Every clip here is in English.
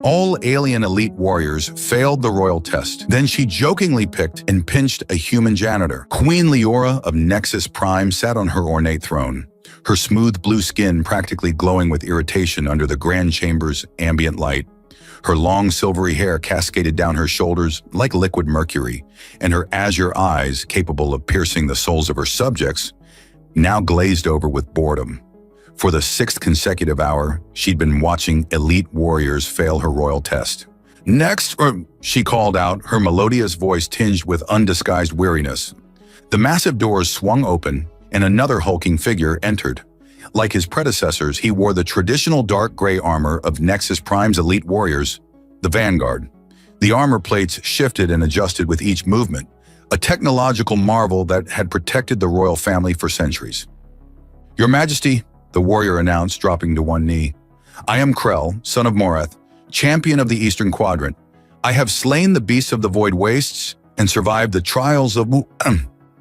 All alien elite warriors failed the royal test. Then she jokingly picked and pinched a human janitor. Queen Leora of Nexus Prime sat on her ornate throne, her smooth blue skin practically glowing with irritation under the grand chamber's ambient light. Her long silvery hair cascaded down her shoulders like liquid mercury, and her azure eyes, capable of piercing the souls of her subjects, now glazed over with boredom. For the 6th consecutive hour, she'd been watching elite warriors fail her royal test. "Next," she called out, her melodious voice tinged with undisguised weariness. The massive doors swung open, and another hulking figure entered. Like his predecessors, he wore the traditional dark gray armor of Nexus Prime's elite warriors, the Vanguard. The armor plates shifted and adjusted with each movement, a technological marvel that had protected the royal family for centuries. "Your Majesty," the warrior announced, dropping to one knee, "I am Krell, son of Morath, champion of the Eastern Quadrant. I have slain the beasts of the Void Wastes and survived the trials of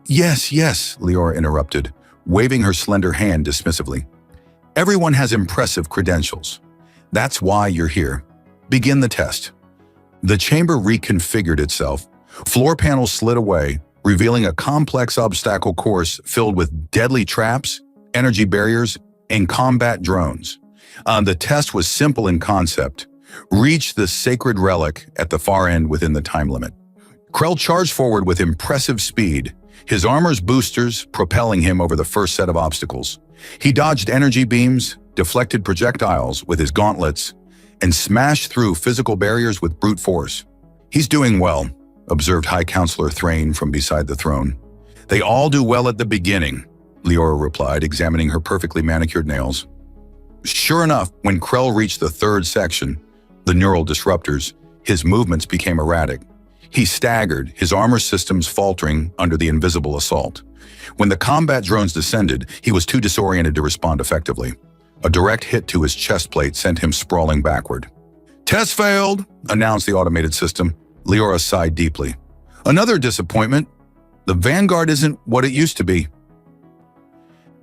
Yes, yes, Leora interrupted, waving her slender hand dismissively. "Everyone has impressive credentials. That's why you're here. Begin the test." The chamber reconfigured itself. Floor panels slid away, revealing a complex obstacle course filled with deadly traps, energy barriers, and combat drones. The test was simple in concept. Reach the sacred relic at the far end within the time limit. Krell charged forward with impressive speed, his armor's boosters propelling him over the first set of obstacles. He dodged energy beams, deflected projectiles with his gauntlets, and smashed through physical barriers with brute force. "He's doing well," observed High Counselor Thrain from beside the throne. "They all do well at the beginning," Leora replied, examining her perfectly manicured nails. Sure enough, when Krell reached the 3rd section, the neural disruptors, his movements became erratic. He staggered, his armor systems faltering under the invisible assault. When the combat drones descended, he was too disoriented to respond effectively. A direct hit to his chest plate sent him sprawling backward. "Test failed," announced the automated system. Leora sighed deeply. "Another disappointment. The Vanguard isn't what it used to be."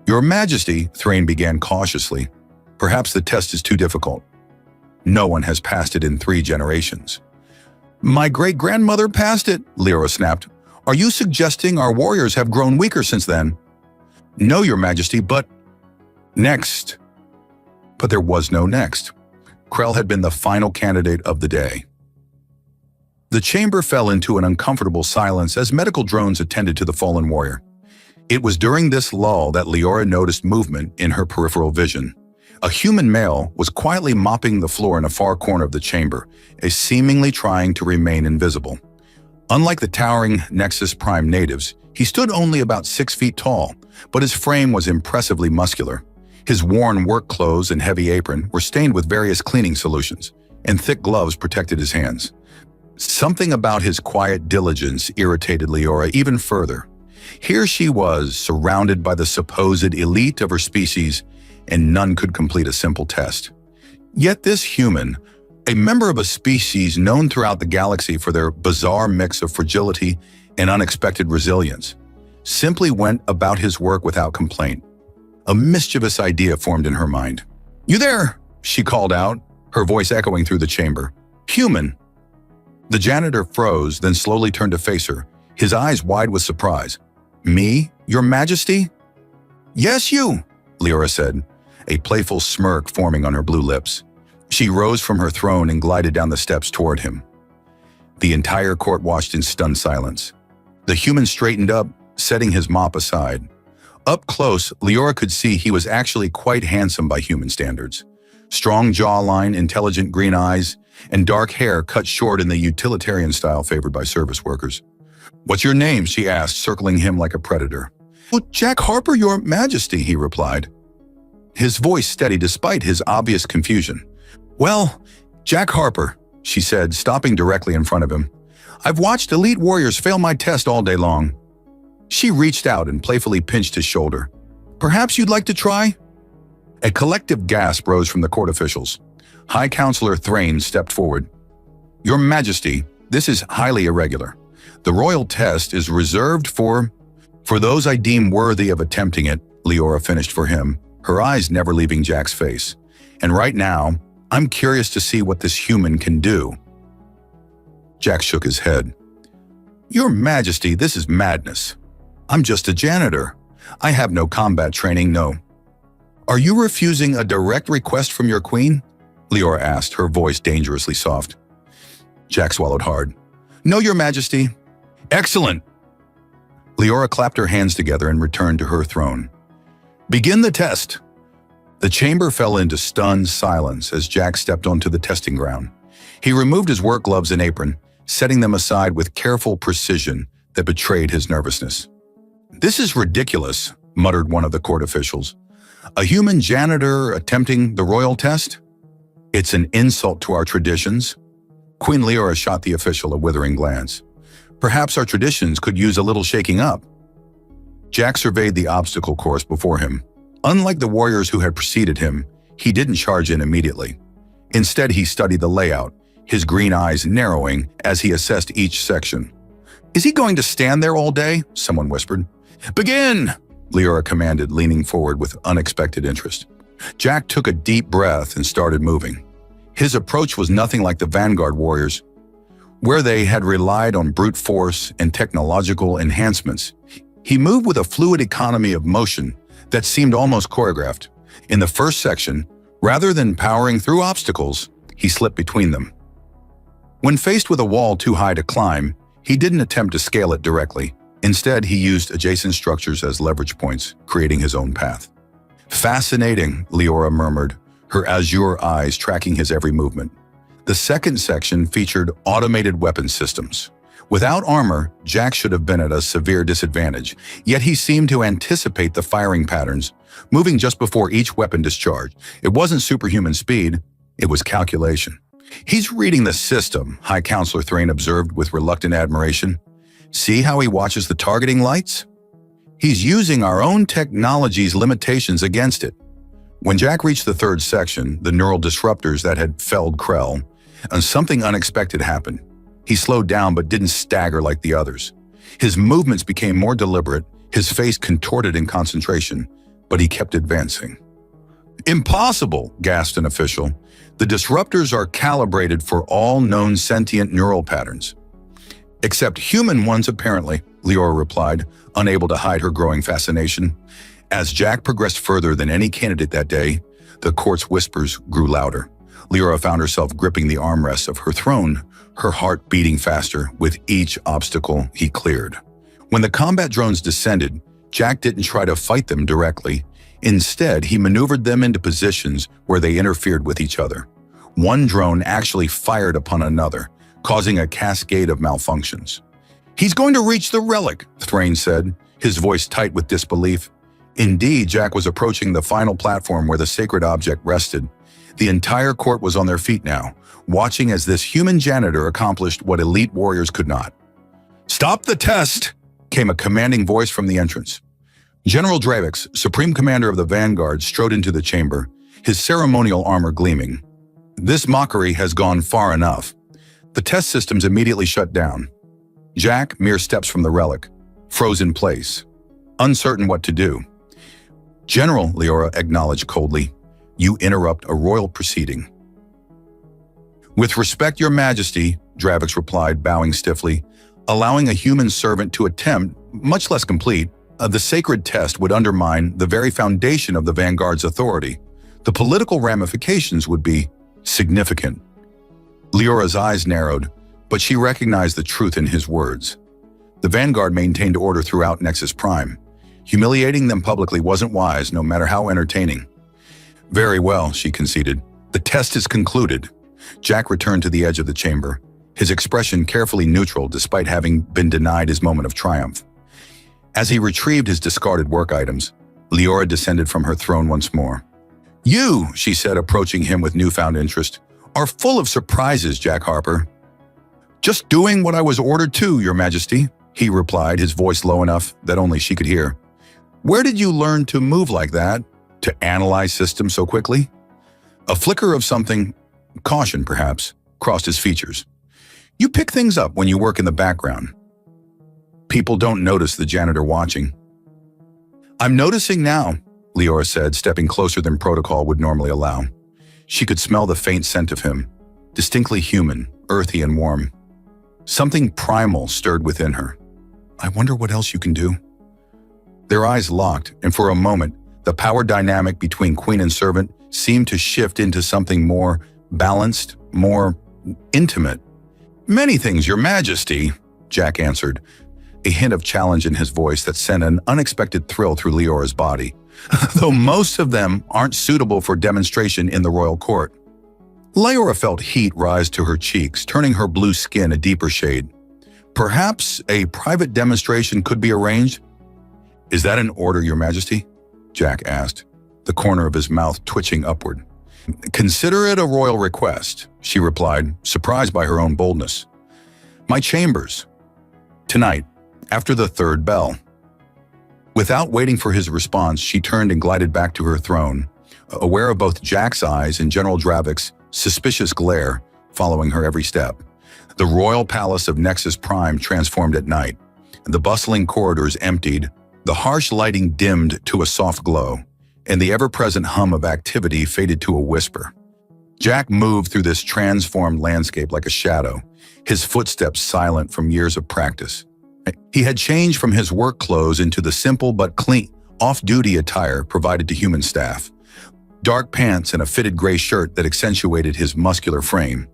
"Your Majesty," Thrain began cautiously, "perhaps the test is too difficult. No one has passed it in 3 generations." "My great-grandmother passed it," Leora snapped. "Are you suggesting our warriors have grown weaker since then?" "No, Your Majesty, but..." "Next." But there was no next. Krell had been the final candidate of the day. The chamber fell into an uncomfortable silence as medical drones attended to the fallen warrior. It was during this lull that Leora noticed movement in her peripheral vision. A human male was quietly mopping the floor in a far corner of the chamber, seemingly trying to remain invisible. Unlike the towering Nexus Prime natives, he stood only about 6 feet tall, but his frame was impressively muscular. His worn work clothes and heavy apron were stained with various cleaning solutions, and thick gloves protected his hands. Something about his quiet diligence irritated Leora even further. Here she was, surrounded by the supposed elite of her species, and none could complete a simple test. Yet this human, a member of a species known throughout the galaxy for their bizarre mix of fragility and unexpected resilience, simply went about his work without complaint. A mischievous idea formed in her mind. "You there?" she called out, her voice echoing through the chamber. "Human." The janitor froze, then slowly turned to face her, his eyes wide with surprise. "Me, Your Majesty?" "Yes, you," Leora said, a playful smirk forming on her blue lips. She rose from her throne and glided down the steps toward him. The entire court watched in stunned silence. The human straightened up, setting his mop aside. Up close, Leora could see he was actually quite handsome by human standards. Strong jawline, intelligent green eyes, and dark hair cut short in the utilitarian style favored by service workers. "What's your name?" she asked, circling him like a predator. "Oh, Jack Harper, Your Majesty," he replied, his voice steady despite his obvious confusion. "Well, Jack Harper," she said, stopping directly in front of him. "I've watched elite warriors fail my test all day long." She reached out and playfully pinched his shoulder. "Perhaps you'd like to try?" A collective gasp rose from the court officials. High Counselor Thrain stepped forward. "Your Majesty, this is highly irregular. The royal test is reserved for those I deem worthy of attempting it," Leora finished for him, her eyes never leaving Jack's face. "And right now, I'm curious to see what this human can do." Jack shook his head. "Your Majesty, this is madness. I'm just a janitor. I have no combat training, no." "Are you refusing a direct request from your queen?" Leora asked, her voice dangerously soft. Jack swallowed hard. "No, Your Majesty." "Excellent!" Leora clapped her hands together and returned to her throne. "Begin the test." The chamber fell into stunned silence as Jack stepped onto the testing ground. He removed his work gloves and apron, setting them aside with careful precision that betrayed his nervousness. "This is ridiculous," muttered one of the court officials. "A human janitor attempting the royal test? It's an insult to our traditions." Queen Leora shot the official a withering glance. "Perhaps our traditions could use a little shaking up." Jack surveyed the obstacle course before him. Unlike the warriors who had preceded him, he didn't charge in immediately. Instead, he studied the layout, his green eyes narrowing as he assessed each section. "Is he going to stand there all day?" someone whispered. "Begin!" Leora commanded, leaning forward with unexpected interest. Jack took a deep breath and started moving. His approach was nothing like the Vanguard warriors, where they had relied on brute force and technological enhancements. He moved with a fluid economy of motion that seemed almost choreographed. In the first section, rather than powering through obstacles, he slipped between them. When faced with a wall too high to climb, he didn't attempt to scale it directly. Instead, he used adjacent structures as leverage points, creating his own path. "Fascinating," Leora murmured, her azure eyes tracking his every movement. The second section featured automated weapon systems. Without armor, Jack should have been at a severe disadvantage, yet he seemed to anticipate the firing patterns, moving just before each weapon discharge. It wasn't superhuman speed, it was calculation. "He's reading the system," High Counselor Thrain observed with reluctant admiration. "See how he watches the targeting lights? He's using our own technology's limitations against it." When Jack reached the third section, the neural disruptors that had felled Krell, and something unexpected happened. He slowed down but didn't stagger like the others. His movements became more deliberate, his face contorted in concentration, but he kept advancing. "Impossible," gasped an official. "The disruptors are calibrated for all known sentient neural patterns." "Except human ones, apparently," Leora replied, unable to hide her growing fascination. As Jack progressed further than any candidate that day, the court's whispers grew louder. Leora found herself gripping the armrests of her throne, her heart beating faster with each obstacle he cleared. When the combat drones descended, Jack didn't try to fight them directly. Instead, he maneuvered them into positions where they interfered with each other. One drone actually fired upon another, causing a cascade of malfunctions. "He's going to reach the relic," Thrain said, his voice tight with disbelief. Indeed, Jack was approaching the final platform where the sacred object rested. The entire court was on their feet now, watching as this human janitor accomplished what elite warriors could not. "Stop the test!" came a commanding voice from the entrance. General Dravix, Supreme Commander of the Vanguard, strode into the chamber, his ceremonial armor gleaming. This mockery has gone far enough. The test systems immediately shut down. Jack, mere steps from the relic, froze in place, uncertain what to do. "General," Leora acknowledged coldly, "you interrupt a royal proceeding." "With respect, Your Majesty," Dravix replied, bowing stiffly, "allowing a human servant to attempt, much less complete, the sacred test would undermine the very foundation of the Vanguard's authority. The political ramifications would be significant." Leora's eyes narrowed, but she recognized the truth in his words. The Vanguard maintained order throughout Nexus Prime. Humiliating them publicly wasn't wise, no matter how entertaining. "Very well," she conceded. "The test is concluded." Jack returned to the edge of the chamber, his expression carefully neutral despite having been denied his moment of triumph. As he retrieved his discarded work items, Leora descended from her throne once more. "You," she said, approaching him with newfound interest, "are full of surprises, Jack Harper." "Just doing what I was ordered to, Your Majesty," he replied, his voice low enough that only she could hear. "Where did you learn to move like that? To analyze systems so quickly?" A flicker of something, caution perhaps, crossed his features. "You pick things up when you work in the background. People don't notice the janitor watching." "I'm noticing now," Leora said, stepping closer than protocol would normally allow. She could smell the faint scent of him, distinctly human, earthy and warm. Something primal stirred within her. I wonder what else you can do. Their eyes locked, and for a moment, the power dynamic between queen and servant seemed to shift into something more balanced, more intimate. Many things, Your Majesty, Jack answered, a hint of challenge in his voice that sent an unexpected thrill through Leora's body, though most of them aren't suitable for demonstration in the royal court. Leora felt heat rise to her cheeks, turning her blue skin a deeper shade. Perhaps a private demonstration could be arranged? Is that an order, Your Majesty? Jack asked, the corner of his mouth twitching upward. Consider it a royal request, she replied, surprised by her own boldness. My chambers. Tonight, after the third bell. Without waiting for his response, she turned and glided back to her throne, aware of both Jack's eyes and General Dravik's suspicious glare following her every step. The royal palace of Nexus Prime transformed at night. The bustling corridors emptied, the harsh lighting dimmed to a soft glow, and the ever-present hum of activity faded to a whisper. Jack moved through this transformed landscape like a shadow, his footsteps silent from years of practice. He had changed from his work clothes into the simple but clean, off-duty attire provided to human staff. Dark pants and a fitted gray shirt that accentuated his muscular frame.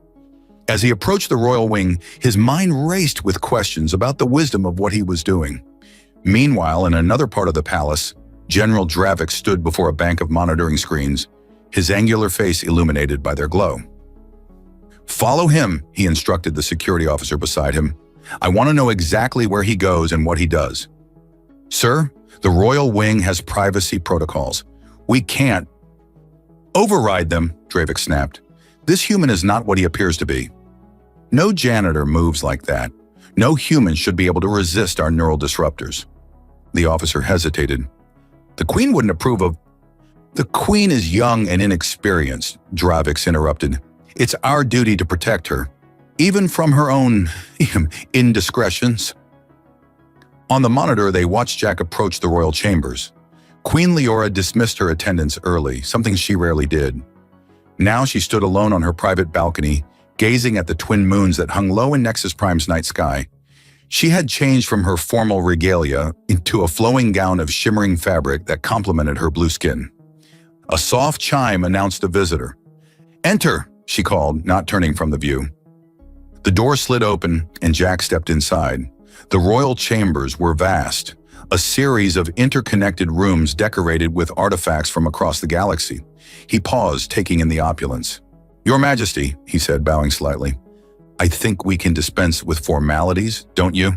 As he approached the royal wing, his mind raced with questions about the wisdom of what he was doing. Meanwhile, in another part of the palace, General Dravik stood before a bank of monitoring screens, his angular face illuminated by their glow. Follow him, he instructed the security officer beside him. I want to know exactly where he goes and what he does. Sir, the royal wing has privacy protocols. We can't override them, Dravik snapped. This human is not what he appears to be. No janitor moves like that. No human should be able to resist our neural disruptors. The officer hesitated. The Queen wouldn't approve of... The Queen is young and inexperienced, Dravik interrupted. It's our duty to protect her, even from her own indiscretions. On the monitor, they watched Jack approach the royal chambers. Queen Leora dismissed her attendants early, something she rarely did. Now she stood alone on her private balcony, gazing at the twin moons that hung low in Nexus Prime's night sky. She had changed from her formal regalia into a flowing gown of shimmering fabric that complemented her blue skin. A soft chime announced a visitor. Enter, she called, not turning from the view. The door slid open and Jack stepped inside. The royal chambers were vast, a series of interconnected rooms decorated with artifacts from across the galaxy. He paused, taking in the opulence. Your Majesty, he said, bowing slightly. I think we can dispense with formalities, don't you?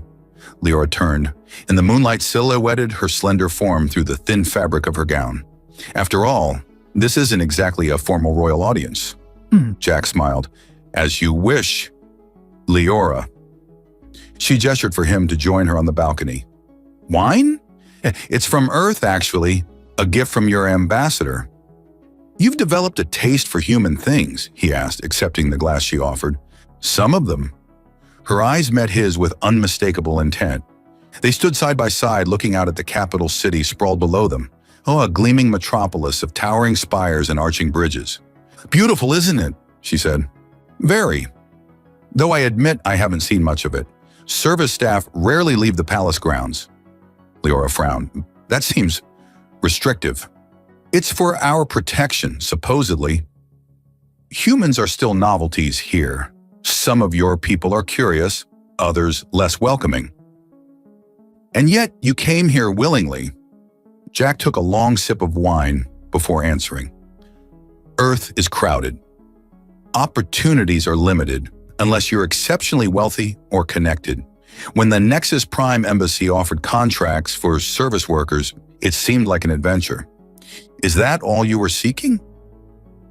Leora turned, and the moonlight silhouetted her slender form through the thin fabric of her gown. After all, this isn't exactly a formal royal audience. Jack smiled. As you wish, Leora. She gestured for him to join her on the balcony. Wine? It's from Earth, actually, a gift from your ambassador. You've developed a taste for human things, he asked, accepting the glass she offered. Some of them. Her eyes met his with unmistakable intent. They stood side by side, looking out at the capital city sprawled below them. Oh, a gleaming metropolis of towering spires and arching bridges. Beautiful, isn't it? She said. Very. Though I admit I haven't seen much of it. Service staff rarely leave the palace grounds. Leora frowned. That seems restrictive. It's for our protection, supposedly. Humans are still novelties here. Some of your people are curious, others less welcoming. And yet you came here willingly. Jack took a long sip of wine before answering. Earth is crowded. Opportunities are limited unless you're exceptionally wealthy or connected. When the Nexus Prime Embassy offered contracts for service workers, it seemed like an adventure. Is that all you were seeking?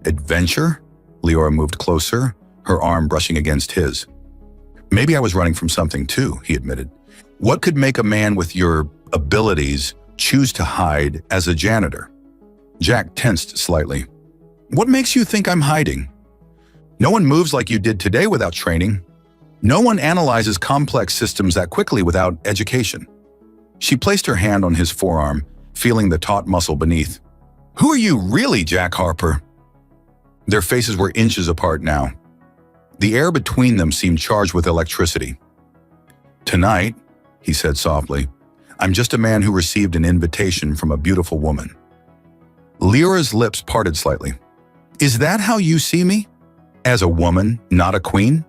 Adventure? Leora moved closer, her arm brushing against his. Maybe I was running from something too, he admitted. What could make a man with your abilities choose to hide as a janitor? Jack tensed slightly. What makes you think I'm hiding? No one moves like you did today without training. No one analyzes complex systems that quickly without education. She placed her hand on his forearm, feeling the taut muscle beneath. Who are you really, Jack Harper? Their faces were inches apart now. The air between them seemed charged with electricity. "Tonight," he said softly, "I'm just a man who received an invitation from a beautiful woman." Leora's lips parted slightly. "Is that how you see me? As a woman, not a queen?"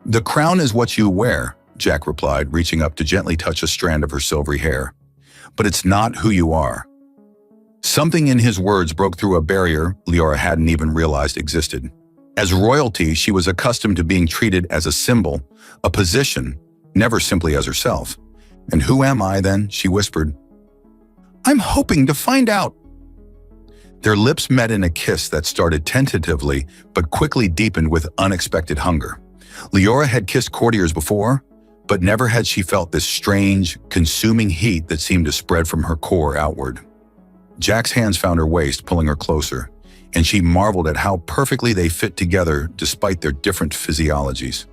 "The crown is what you wear," Jack replied, reaching up to gently touch a strand of her silvery hair. "But it's not who you are." Something in his words broke through a barrier Leora hadn't even realized existed. As royalty, she was accustomed to being treated as a symbol, a position, never simply as herself. "And who am I, then?" she whispered. "I'm hoping to find out." Their lips met in a kiss that started tentatively but quickly deepened with unexpected hunger. Leora had kissed courtiers before, but never had she felt this strange, consuming heat that seemed to spread from her core outward. Jack's hands found her waist, pulling her closer, and she marveled at how perfectly they fit together despite their different physiologies.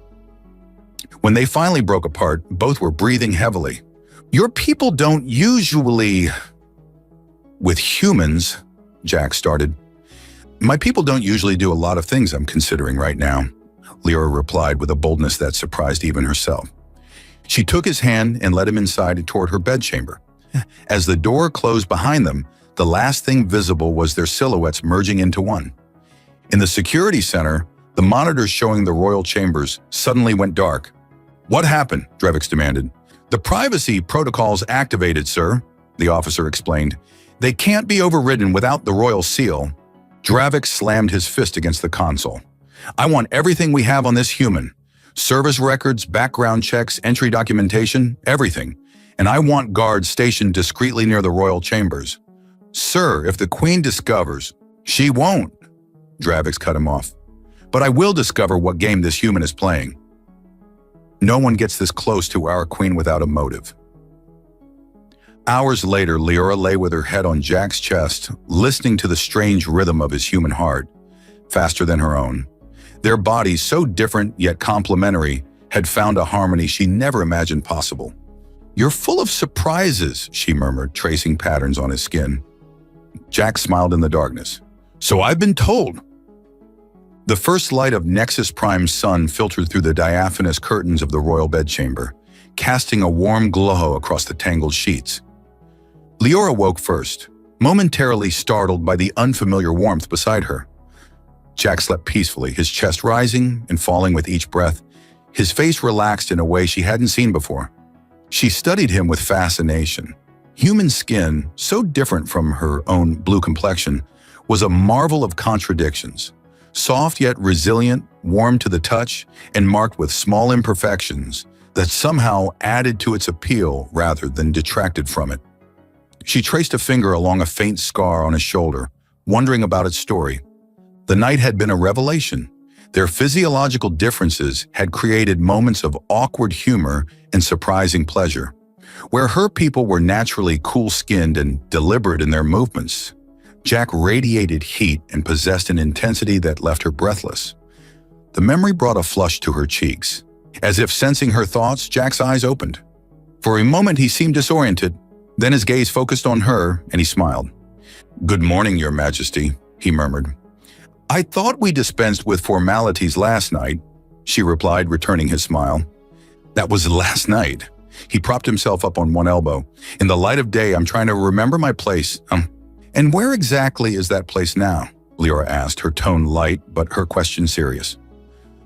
When they finally broke apart, both were breathing heavily. "Your people don't usually..." "With humans," Jack started. "My people don't usually do a lot of things I'm considering right now," Leora replied with a boldness that surprised even herself. She took his hand and led him inside toward her bedchamber. As the door closed behind them, the last thing visible was their silhouettes merging into one. In the security center, the monitors showing the royal chambers suddenly went dark. "What happened?" Drevix demanded. "The privacy protocols activated, sir," the officer explained. "They can't be overridden without the royal seal." Drevix slammed his fist against the console. "I want everything we have on this human. Service records, background checks, entry documentation, everything. And I want guards stationed discreetly near the royal chambers." "Sir, if the Queen discovers..." "She won't," Drevix cut him off. "But I will discover what game this human is playing. No one gets this close to our Queen without a motive." Hours later, Leora lay with her head on Jack's chest, listening to the strange rhythm of his human heart, faster than her own. Their bodies, so different yet complementary, had found a harmony she never imagined possible. "You're full of surprises," she murmured, tracing patterns on his skin. Jack smiled in the darkness. "So I've been told." The first light of Nexus Prime's sun filtered through the diaphanous curtains of the royal bedchamber, casting a warm glow across the tangled sheets. Leora woke first, momentarily startled by the unfamiliar warmth beside her. Jack slept peacefully, his chest rising and falling with each breath, his face relaxed in a way she hadn't seen before. She studied him with fascination. Human skin, so different from her own blue complexion, was a marvel of contradictions. Soft yet resilient, warm to the touch, and marked with small imperfections that somehow added to its appeal rather than detracted from it. She traced a finger along a faint scar on his shoulder, wondering about its story. The night had been a revelation. Their physiological differences had created moments of awkward humor and surprising pleasure. Where her people were naturally cool-skinned and deliberate in their movements, Jack radiated heat and possessed an intensity that left her breathless. The memory brought a flush to her cheeks. As if sensing her thoughts, Jack's eyes opened. For a moment he seemed disoriented, then his gaze focused on her and he smiled. "Good morning, Your Majesty," he murmured. "I thought we dispensed with formalities last night," she replied, returning his smile. "That was last night." He propped himself up on one elbow. "In the light of day, I'm trying to remember my place. And where exactly is that place now?" Leora asked, her tone light but her question serious.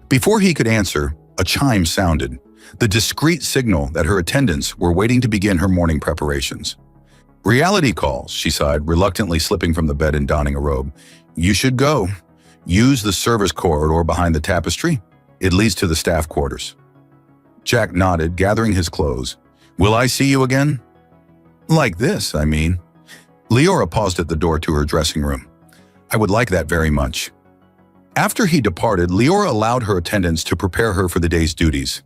Before he could answer, a chime sounded, the discreet signal that her attendants were waiting to begin her morning preparations. "Reality calls," she sighed, reluctantly slipping from the bed and donning a robe. "You should go. Use the service corridor behind the tapestry. It leads to the staff quarters." Jack nodded, gathering his clothes. "Will I see you again?" "Like this, I mean." Leora paused at the door to her dressing room. "I would like that very much." After he departed, Leora allowed her attendants to prepare her for the day's duties.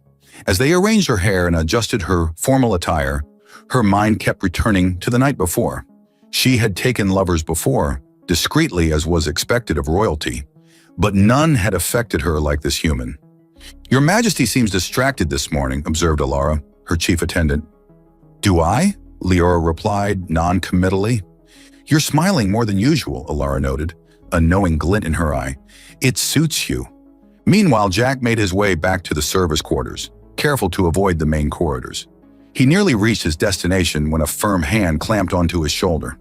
As they arranged her hair and adjusted her formal attire, her mind kept returning to the night before. She had taken lovers before, discreetly as was expected of royalty, but none had affected her like this human. "Your Majesty seems distracted this morning," observed Alara, her chief attendant. "Do I?" Leora replied non-committally. "You're smiling more than usual," Alara noted. a knowing glint in her eye. "It suits you." Meanwhile, Jack made his way back to the service quarters, careful to avoid the main corridors. He nearly reached his destination when a firm hand clamped onto his shoulder.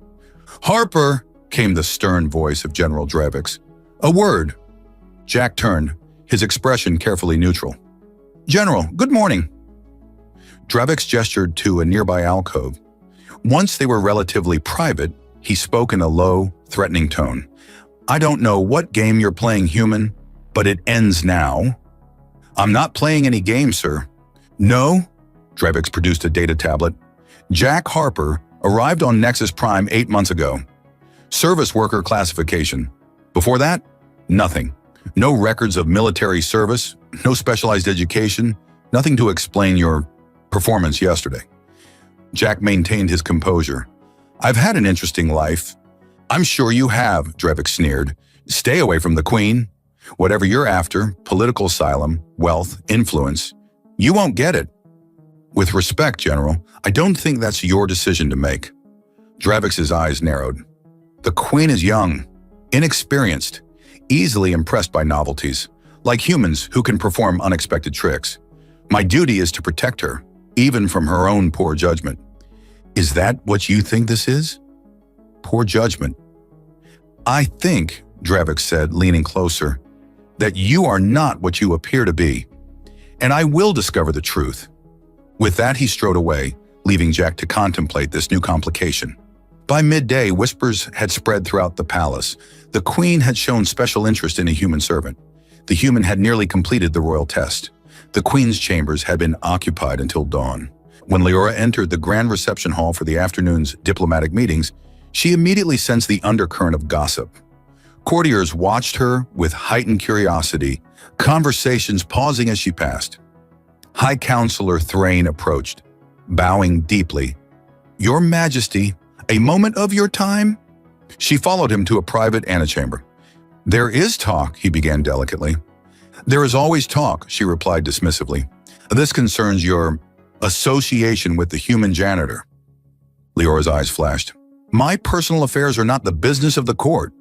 "Harper," came the stern voice of General Drevix. "A word." Jack turned, his expression carefully neutral. "General, good morning." Drevix gestured to a nearby alcove. Once they were relatively private, he spoke in a low, threatening tone. "I don't know what game you're playing, human, but it ends now." "I'm not playing any game, sir." "No?" Drevix produced a data tablet. "Jack Harper arrived on Nexus Prime 8 months ago. Service worker classification. Before that, nothing. No records of military service, no specialized education, nothing to explain your performance yesterday." Jack maintained his composure. "I've had an interesting life." "I'm sure you have," Drevix sneered. "Stay away from the Queen. Whatever you're after, political asylum, wealth, influence, you won't get it." "With respect, General, I don't think that's your decision to make." Drevix's eyes narrowed. "The Queen is young, inexperienced, easily impressed by novelties, like humans who can perform unexpected tricks. My duty is to protect her, even from her own poor judgment." "Is that what you think this is? Poor judgment?" "I think," Drevix said, leaning closer, "that you are not what you appear to be, and I will discover the truth." With that, he strode away, leaving Jack to contemplate this new complication. By midday, whispers had spread throughout the palace. The Queen had shown special interest in a human servant. The human had nearly completed the royal test. The Queen's chambers had been occupied until dawn. When Leora entered the grand reception hall for the afternoon's diplomatic meetings, she immediately sensed the undercurrent of gossip. Courtiers watched her with heightened curiosity, conversations pausing as she passed. High Counselor Thrain approached, bowing deeply. "Your Majesty, a moment of your time?" She followed him to a private antechamber. "There is talk," he began delicately. "There is always talk," she replied dismissively. "This concerns your association with the human janitor." Leora's eyes flashed. "My personal affairs are not the business of the court."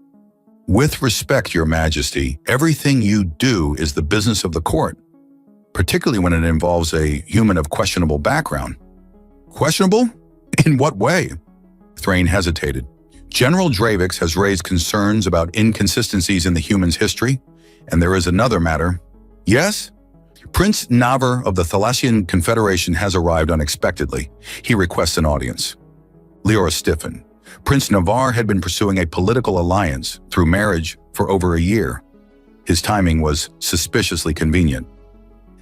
"With respect, Your Majesty, everything you do is the business of the court, particularly when it involves a human of questionable background." "Questionable? In what way?" Thrain hesitated. "General Drevix has raised concerns about inconsistencies in the human's history, and there is another matter." "Yes?" "Prince Navar of the Thalassian Confederation has arrived unexpectedly. He requests an audience." Leora stiffened. Prince Navar had been pursuing a political alliance through marriage for over a year. His timing was suspiciously convenient.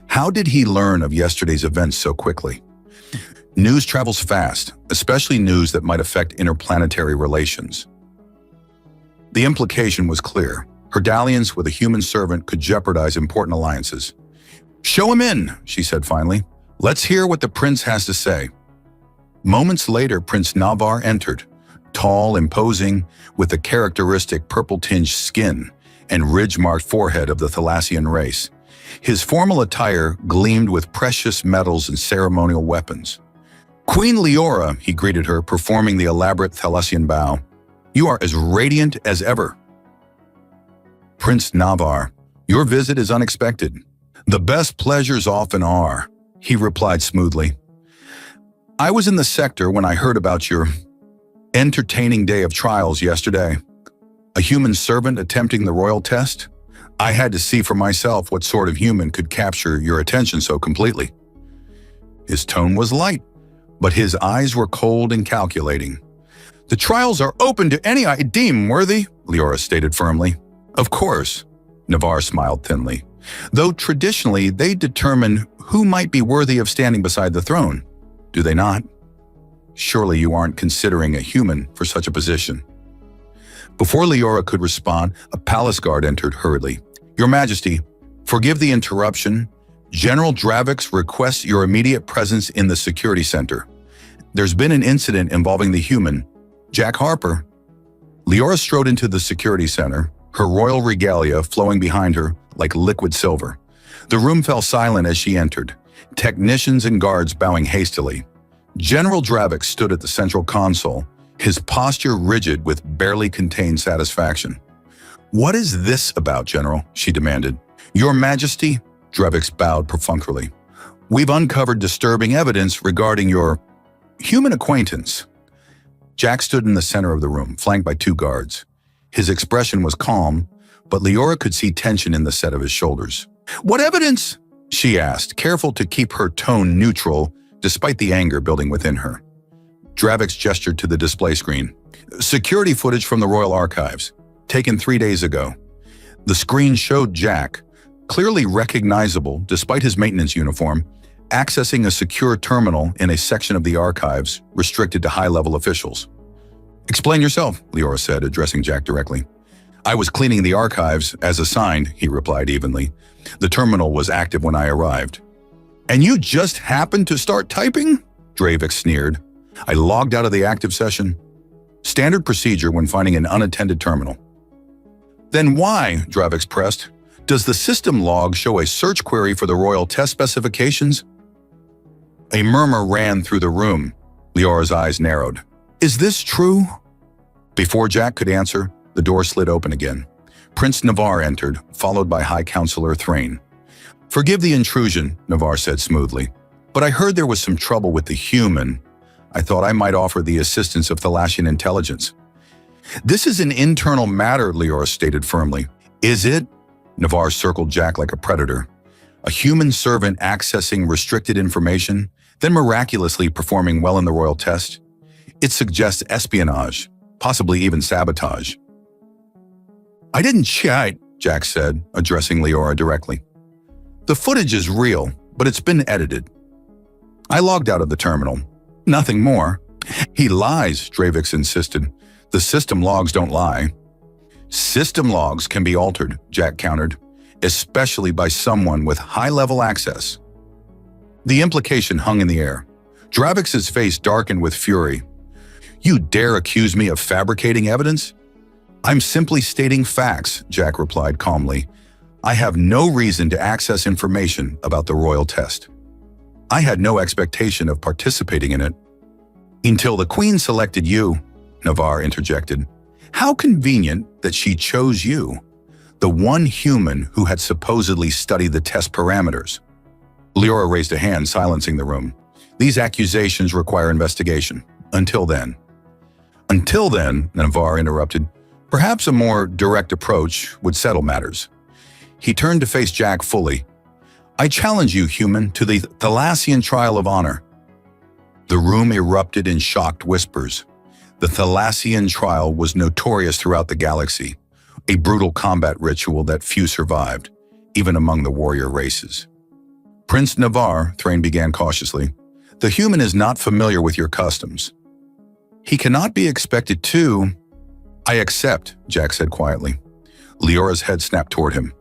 How did he learn of yesterday's events so quickly? News travels fast, especially news that might affect interplanetary relations. The implication was clear. Her dalliance with a human servant could jeopardize important alliances. "Show him in," she said finally. "Let's hear what the prince has to say." Moments later, Prince Navar entered, tall, imposing, with the characteristic purple-tinged skin and ridge-marked forehead of the Thalassian race. His formal attire gleamed with precious metals and ceremonial weapons. "Queen Leora," he greeted her, performing the elaborate Thalassian bow. "You are as radiant as ever." "Prince Navar, your visit is unexpected." "The best pleasures often are," he replied smoothly. "I was in the sector when I heard about your entertaining day of trials yesterday. A human servant attempting the royal test? I had to see for myself what sort of human could capture your attention so completely." His tone was light, but his eyes were cold and calculating. "The trials are open to any I deem worthy," Leora stated firmly. "Of course," Navar smiled thinly, "though traditionally they determine who might be worthy of standing beside the throne, do they not? Surely you aren't considering a human for such a position." Before Leora could respond, a palace guard entered hurriedly. "Your Majesty, forgive the interruption. General Drevix requests your immediate presence in the security center. There's been an incident involving the human, Jack Harper." Leora strode into the security center, her royal regalia flowing behind her like liquid silver. The room fell silent as she entered, technicians and guards bowing hastily. General Drevix stood at the central console, his posture rigid with barely contained satisfaction. "What is this about, General?" she demanded. "Your Majesty," Drevix bowed perfunctorily. "We've uncovered disturbing evidence regarding your human acquaintance." Jack stood in the center of the room, flanked by two guards. His expression was calm, but Leora could see tension in the set of his shoulders. "What evidence?" she asked, careful to keep her tone neutral despite the anger building within her. Drevix gestured to the display screen. "Security footage from the Royal Archives, taken 3 days ago." The screen showed Jack, clearly recognizable despite his maintenance uniform, accessing a secure terminal in a section of the archives restricted to high-level officials. "Explain yourself," Leora said, addressing Jack directly. "I was cleaning the archives as assigned," he replied evenly. "The terminal was active when I arrived." "And you just happened to start typing?" Drevix sneered. "I logged out of the active session. Standard procedure when finding an unattended terminal." "Then why," Drevix pressed, "does the system log show a search query for the Royal test specifications?" A murmur ran through the room. Leora's eyes narrowed. "Is this true?" Before Jack could answer, the door slid open again. Prince Navarre entered, followed by High Counselor Thrain. "Forgive the intrusion," Navarre said smoothly, "but I heard there was some trouble with the human. I thought I might offer the assistance of Thalassian intelligence." "This is an internal matter," Leora stated firmly. "Is it?" Navarre circled Jack like a predator. "A human servant accessing restricted information, then miraculously performing well in the royal test? It suggests espionage, possibly even sabotage." "I didn't cheat," Jack said, addressing Leora directly. "The footage is real, but it's been edited. I logged out of the terminal. Nothing more." "He lies," Drevix insisted. "The system logs don't lie." "System logs can be altered," Jack countered, "especially by someone with high-level access." The implication hung in the air. Drevix's face darkened with fury. "You dare accuse me of fabricating evidence?" "I'm simply stating facts," Jack replied calmly. "I have no reason to access information about the royal test. I had no expectation of participating in it." "Until the Queen selected you," Navarre interjected. "How convenient that she chose you, the one human who had supposedly studied the test parameters." Leora raised a hand, silencing the room. "These accusations require investigation. Until then." "Until then," Navarre interrupted, "perhaps a more direct approach would settle matters." He turned to face Jack fully. "I challenge you, human, to the Thalassian trial of honor." The room erupted in shocked whispers. The Thalassian trial was notorious throughout the galaxy, a brutal combat ritual that few survived, even among the warrior races. "Prince Navarre," Thrain began cautiously, "the human is not familiar with your customs. He cannot be expected to—" "I accept," Jack said quietly. Leora's head snapped toward him.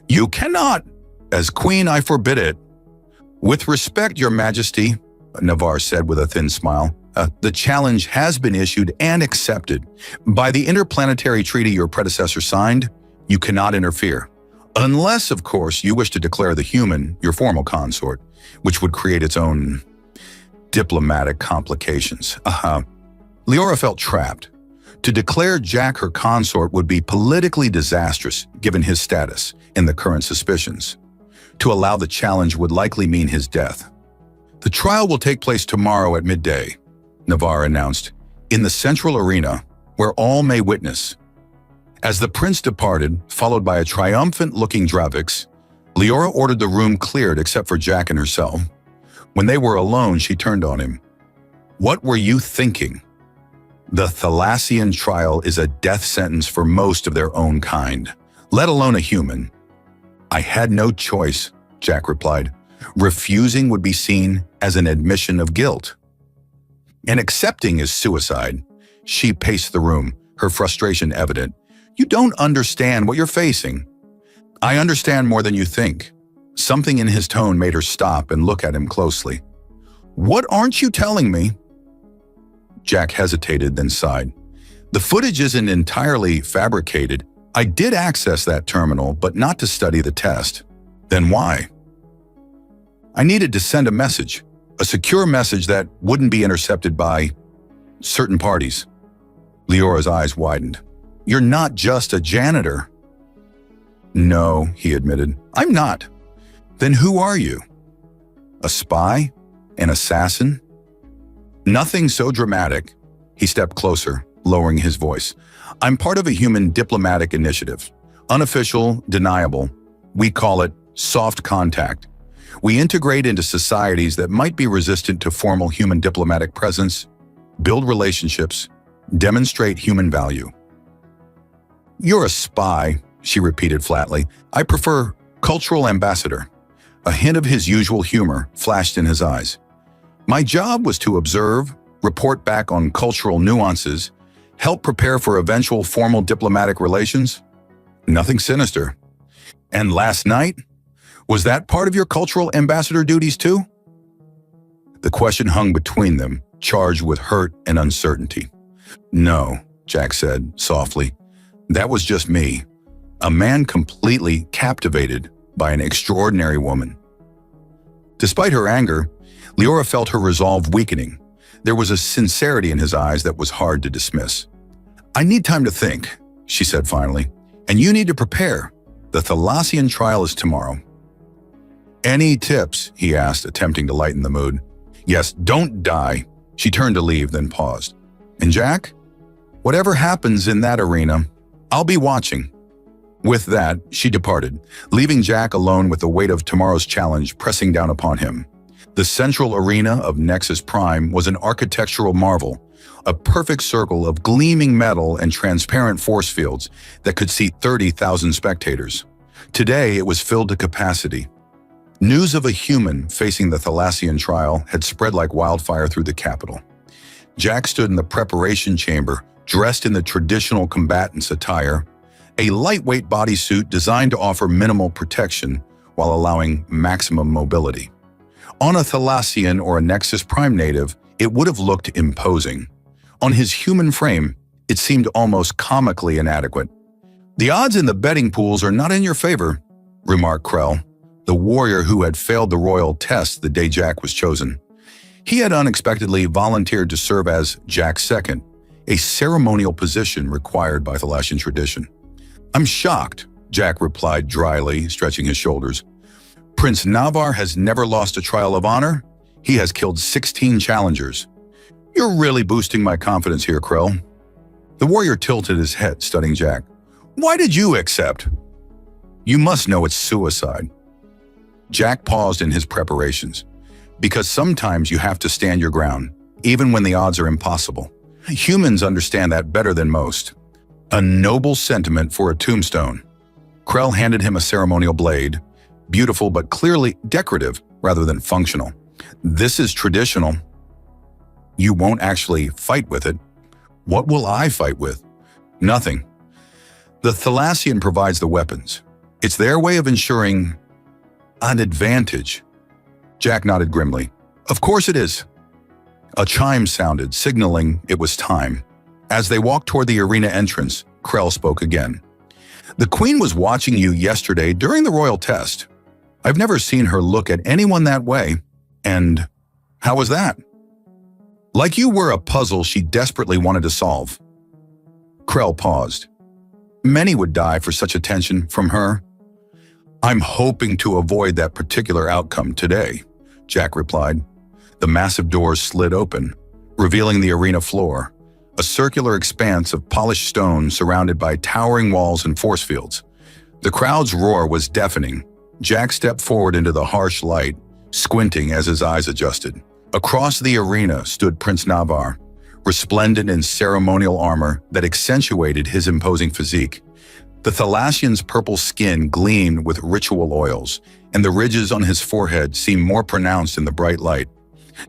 "You cannot! As Queen, I forbid it." "With respect, Your Majesty," Navarre said with a thin smile, "the challenge has been issued and accepted. By the interplanetary treaty your predecessor signed, you cannot interfere. Unless, of course, you wish to declare the human your formal consort, which would create its own diplomatic complications." Leora felt trapped. To declare Jack her consort would be politically disastrous, given his status and the current suspicions. To allow the challenge would likely mean his death. "The trial will take place tomorrow at midday," Navarre announced, "in the central arena, where all may witness." As the prince departed, followed by a triumphant-looking Drevix, Leora ordered the room cleared except for Jack and herself. When they were alone, she turned on him. "What were you thinking? The Thalassian trial is a death sentence for most of their own kind, let alone a human." "I had no choice," Jack replied. "Refusing would be seen as an admission of guilt. And accepting is suicide." She paced the room, her frustration evident. "You don't understand what you're facing." "I understand more than you think." Something in his tone made her stop and look at him closely. "What aren't you telling me?" Jack hesitated, then sighed. "The footage isn't entirely fabricated. I did access that terminal, but not to study the test." "Then why?" "I needed to send a message, a secure message that wouldn't be intercepted by certain parties." Leora's eyes widened. You're not just a janitor." "No," he admitted, "I'm not." "Then who are you? A spy? An assassin?" "Nothing so dramatic." He stepped closer, lowering his voice. "I'm part of a human diplomatic initiative. Unofficial, deniable. We call it soft contact. We integrate into societies that might be resistant to formal human diplomatic presence, build relationships, demonstrate human value." "You're a spy," she repeated flatly. "I prefer cultural ambassador." A hint of his usual humor flashed in his eyes. "My job was to observe, report back on cultural nuances, help prepare for eventual formal diplomatic relations. Nothing sinister. And last night? Was that part of your cultural ambassador duties too?" The question hung between them, charged with hurt and uncertainty. "No," Jack said softly. "That was just me. A man completely captivated by an extraordinary woman." Despite her anger, Leora felt her resolve weakening. There was a sincerity in his eyes that was hard to dismiss. "I need time to think," she said finally, "and you need to prepare. The Thalassian trial is tomorrow." "Any tips?" he asked, attempting to lighten the mood. "Yes, don't die." She turned to leave, then paused. "And Jack? Whatever happens in that arena, I'll be watching." With that, she departed, leaving Jack alone with the weight of tomorrow's challenge pressing down upon him. The central arena of Nexus Prime was an architectural marvel, a perfect circle of gleaming metal and transparent force fields that could seat 30,000 spectators. Today, it was filled to capacity. News of a human facing the Thalassian trial had spread like wildfire through the capital. Jack stood in the preparation chamber, dressed in the traditional combatant's attire, a lightweight bodysuit designed to offer minimal protection while allowing maximum mobility. On a Thalassian or a Nexus Prime native, it would have looked imposing. On his human frame, it seemed almost comically inadequate. "The odds in the betting pools are not in your favor," remarked Krell, the warrior who had failed the royal test the day Jack was chosen. He had unexpectedly volunteered to serve as Jack's second, a ceremonial position required by Thalassian tradition. "I'm shocked," Jack replied dryly, stretching his shoulders. "Prince Navar has never lost a trial of honor. He has killed 16 challengers. You're really boosting my confidence here, Krell." The warrior tilted his head, studying Jack. "Why did you accept?" "You must know it's suicide." Jack paused in his preparations. "Because sometimes you have to stand your ground, even when the odds are impossible. Humans understand that better than most." A noble sentiment for a tombstone. Krell handed him a ceremonial blade, beautiful but clearly decorative rather than functional. "This is traditional. You won't actually fight with it." "What will I fight with?" "Nothing. The Thalassian provides the weapons. It's their way of ensuring an advantage." Jack nodded grimly. "Of course it is." A chime sounded, signaling it was time. As they walked toward the arena entrance, Krell spoke again. "The Queen was watching you yesterday during the royal test. I've never seen her look at anyone that way. And how was that?" "Like you were a puzzle she desperately wanted to solve." Krell paused. "Many would die for such attention from her." "I'm hoping to avoid that particular outcome today," Jack replied. The massive doors slid open, revealing the arena floor, a circular expanse of polished stone surrounded by towering walls and force fields. The crowd's roar was deafening. Jack stepped forward into the harsh light, squinting as his eyes adjusted. Across the arena stood Prince Navar, resplendent in ceremonial armor that accentuated his imposing physique. The Thalassian's purple skin gleamed with ritual oils, and the ridges on his forehead seemed more pronounced in the bright light.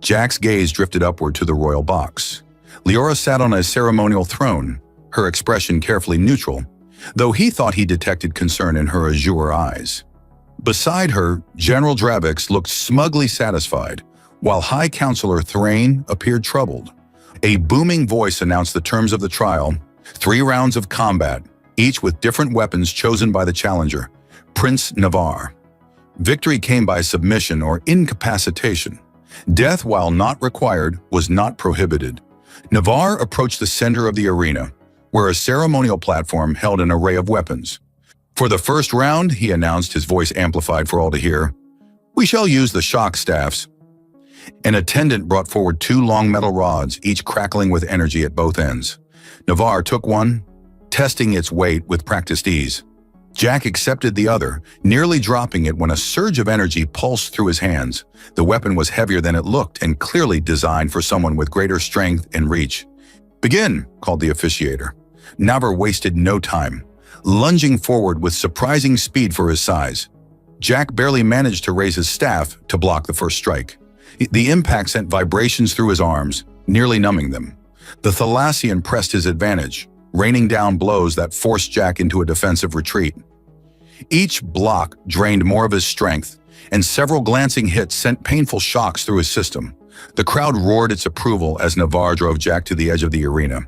Jack's gaze drifted upward to the royal box. Leora sat on a ceremonial throne, her expression carefully neutral, though he thought he detected concern in her azure eyes. Beside her, General Dravix looked smugly satisfied, while High Counselor Thrain appeared troubled. A booming voice announced the terms of the trial: 3 rounds of combat, each with different weapons chosen by the challenger, Prince Navar. Victory came by submission or incapacitation. Death, while not required, was not prohibited. Navar approached the center of the arena, where a ceremonial platform held an array of weapons. For the first round, he announced, his voice amplified for all to hear, we shall use the shock staffs. An attendant brought forward 2 long metal rods, each crackling with energy at both ends. Navarre took one, testing its weight with practiced ease. Jack accepted the other, nearly dropping it when a surge of energy pulsed through his hands. The weapon was heavier than it looked and clearly designed for someone with greater strength and reach. Begin, called the officiator. Navarre wasted no time, lunging forward with surprising speed for his size. Jack barely managed to raise his staff to block the first strike. The impact sent vibrations through his arms, nearly numbing them. The Thalassian pressed his advantage, raining down blows that forced Jack into a defensive retreat. Each block drained more of his strength, and several glancing hits sent painful shocks through his system. The crowd roared its approval as Navarre drove Jack to the edge of the arena.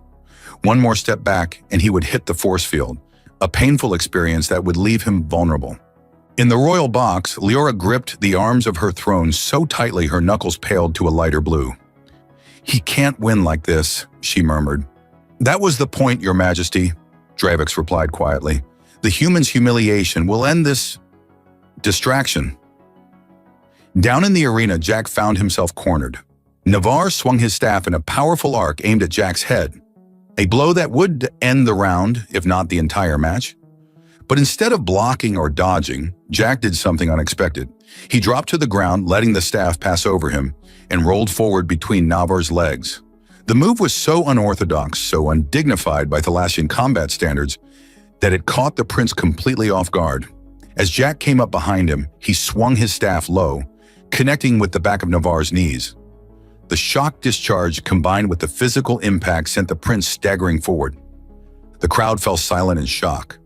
One more step back, and he would hit the force field, a painful experience that would leave him vulnerable. In the royal box, Leora gripped the arms of her throne so tightly her knuckles paled to a lighter blue. He can't win like this, she murmured. That was the point, Your Majesty, Dravix replied quietly. The human's humiliation will end this distraction. Down in the arena, Jack found himself cornered. Navarre swung his staff in a powerful arc aimed at Jack's head, a blow that would end the round, if not the entire match. But instead of blocking or dodging, Jack did something unexpected. He dropped to the ground, letting the staff pass over him, and rolled forward between Navarre's legs. The move was so unorthodox, so undignified by Thalassian combat standards, that it caught the prince completely off guard. As Jack came up behind him, he swung his staff low, connecting with the back of Navarre's knees. The shock discharge combined with the physical impact sent the prince staggering forward. The crowd fell silent in shock.